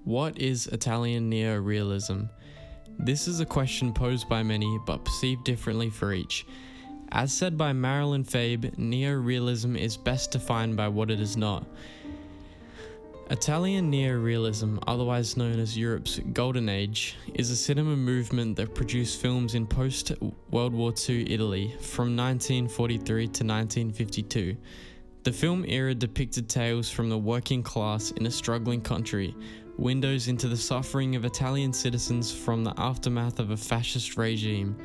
What is Italian neorealism? This is a question posed by many, but perceived differently for each. As said by Marilyn Fabe, neorealism is best defined by what it is not. Italian neorealism, otherwise known as Europe's Golden Age, is a cinema movement that produced films in post-World War II Italy from 1943 to 1952. The film era depicted tales from the working class in a struggling country, windows into the suffering of Italian citizens from the aftermath of a fascist regime.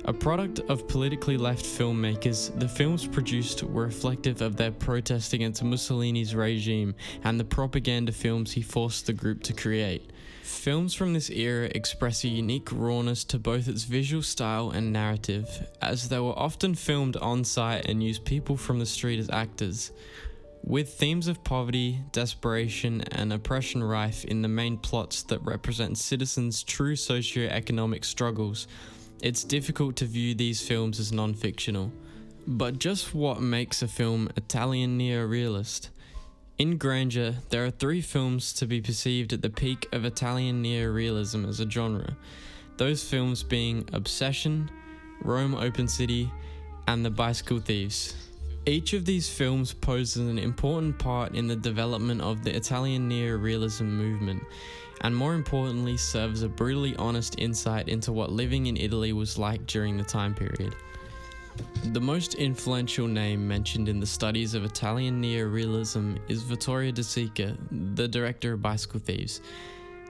A product of politically left filmmakers, the films produced were reflective of their protest against Mussolini's regime and the propaganda films he forced the group to create. Films from this era express a unique rawness to both its visual style and narrative, as they were often filmed on-site and used people from the street as actors. With themes of poverty, desperation, and oppression rife in the main plots that represent citizens' true socio-economic struggles, it's difficult to view these films as non-fictional. But just what makes a film Italian neorealist? In Granger, there are 3 films to be perceived at the peak of Italian neorealism as a genre, those films being Obsession, Rome Open City, and The Bicycle Thieves. Each of these films poses an important part in the development of the Italian neorealism movement, and more importantly serves a brutally honest insight into what living in Italy was like during the time period. The most influential name mentioned in the studies of Italian neorealism is Vittorio De Sica, the director of Bicycle Thieves.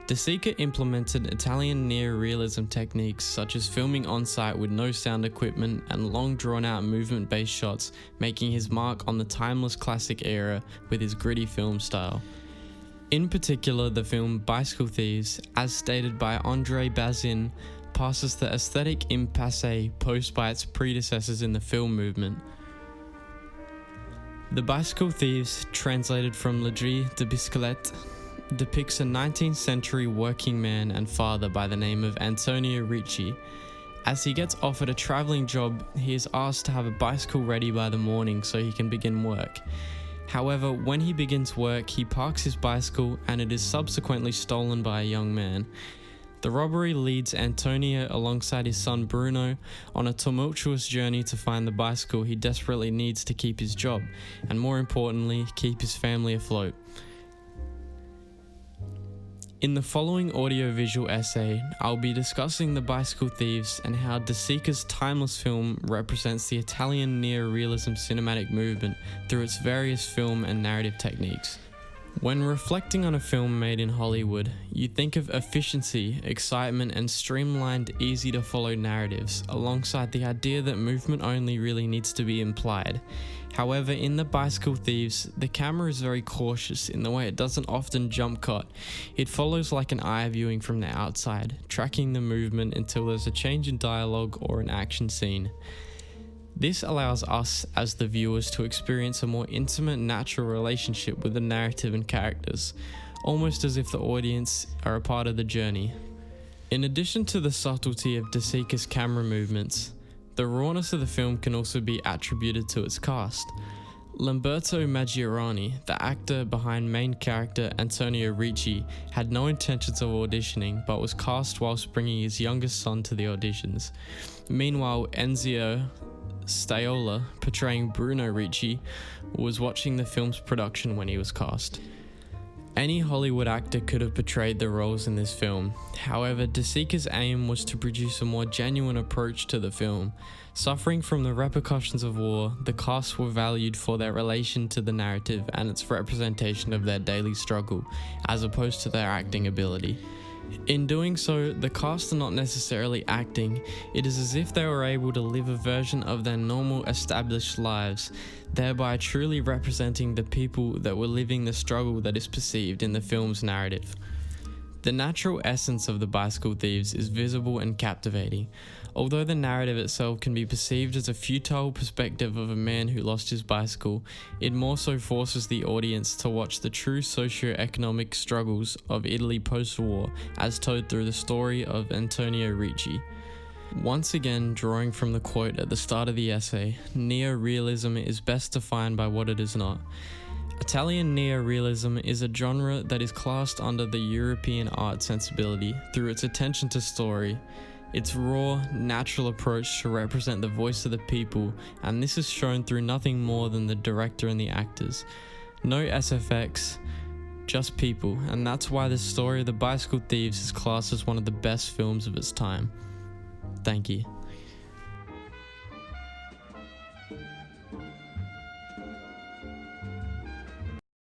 De Sica implemented Italian neorealism techniques such as filming on-site with no sound equipment and long drawn-out movement-based shots, making his mark on the timeless classic era with his gritty film style. In particular, the film Bicycle Thieves, as stated by André Bazin, passes the aesthetic impasse posed by its predecessors in the film movement. The Bicycle Thieves, translated from Le Dri de Bicyclette, depicts a 19th century working man and father by the name of Antonio Ricci. As he gets offered a travelling job, he is asked to have a bicycle ready by the morning so he can begin work. However, when he begins work, he parks his bicycle and it is subsequently stolen by a young man. The robbery leads Antonio alongside his son Bruno on a tumultuous journey to find the bicycle he desperately needs to keep his job, and more importantly, keep his family afloat. In the following audio-visual essay, I'll be discussing The Bicycle Thieves and how De Sica's timeless film represents the Italian neorealism cinematic movement through its various film and narrative techniques. When reflecting on a film made in Hollywood, you think of efficiency, excitement, and streamlined, easy-to-follow narratives, alongside the idea that movement only really needs to be implied. However, in The Bicycle Thieves, the camera is very cautious in the way it doesn't often jump cut. It follows like an eye viewing from the outside, tracking the movement until there's a change in dialogue or an action scene. This allows us as the viewers to experience a more intimate, natural relationship with the narrative and characters, almost as if the audience are a part of the journey. In addition to the subtlety of De Sica's camera movements, the rawness of the film can also be attributed to its cast. Lamberto Maggiorani, the actor behind main character Antonio Ricci, had no intentions of auditioning but was cast whilst bringing his youngest son to the auditions. Meanwhile, Enzio Staiola, portraying Bruno Ricci, was watching the film's production when he was cast. Any Hollywood actor could have portrayed the roles in this film. However, De Sica's aim was to produce a more genuine approach to the film. Suffering from the repercussions of war, the cast were valued for their relation to the narrative and its representation of their daily struggle, as opposed to their acting ability. In doing so, the cast are not necessarily acting. It is as if they were able to live a version of their normal established lives, thereby truly representing the people that were living the struggle that is perceived in the film's narrative. The natural essence of The Bicycle Thieves is visible and captivating. Although the narrative itself can be perceived as a futile perspective of a man who lost his bicycle, it more so forces the audience to watch the true socio-economic struggles of Italy post-war as told through the story of Antonio Ricci. Once again, drawing from the quote at the start of the essay, neorealism is best defined by what it is not. Italian neorealism is a genre that is classed under the European art sensibility through its attention to story, its raw, natural approach to represent the voice of the people, and this is shown through nothing more than the director and the actors. No SFX, just people, and that's why the story of the Bicycle Thieves is classed as one of the best films of its time. Thank you.